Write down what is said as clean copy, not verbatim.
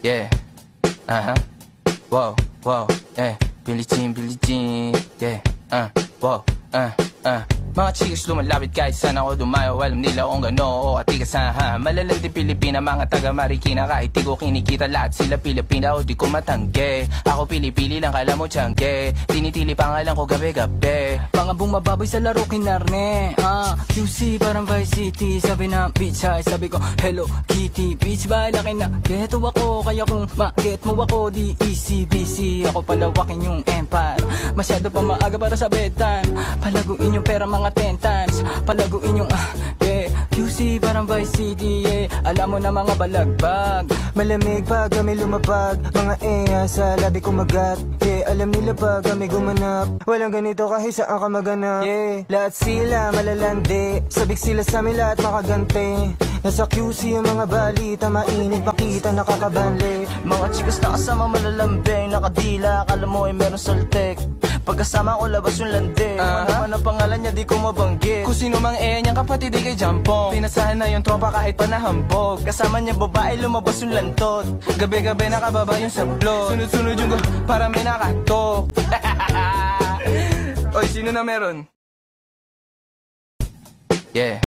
Yeah. Wow, wow, Billie Jean, Billie Jean. Yeah. Wow, Mga chicks lumalapit kahit saan ako dumayo. Alam nila kung gano o atigasahan. Malalandi Pilipina, mga taga Marikina. Kahit di ko kinikita, lahat sila Pilipina o di ko matangge. Ako pili-pili lang, kala mo tiyangge. Tinitili pangalan ko gabi-gabi. Mga bumababoy sa laro kinarne. QC parang Vice City. Sabi na bitch ay sabi ko Hello Kitty. Bitch ba laki na geto ako. Kaya kung ma-get mo ako di easy busy. Ako palawakin yung empire. Masyado pa maaga para sa bedtime. Palaguin yung pera mga 10 times. Palaguin yung QC parang Vice City. Alam mo na mga balagbag. Malamig pag kami lumapag. Mga sa labi kumagat. Alam nila pag kami gumanap. Walang ganito kahit saan ka maganap. Lahat sila malalandi. Sabik sila sa amin lahat makaganti. Nasa QC yung mga balita. Mainit makita nakakabanli. Mga chikas na kasama malalambing. Nakadila akala mo ay meron saltek. Pagkasama ko labas yung lande. Ano ang pangalan niya di ko mabanggit. Kung sino mang niyang kapatid di kay Jampong. Pinasahan na yung tropa kahit pa nahambog. Kasama niya babae lumabas yung lantot. Gabi-gabi nakababa yung sablot. Sunod-sunod yung para may nakatok. Oy, sino na meron? Yeah.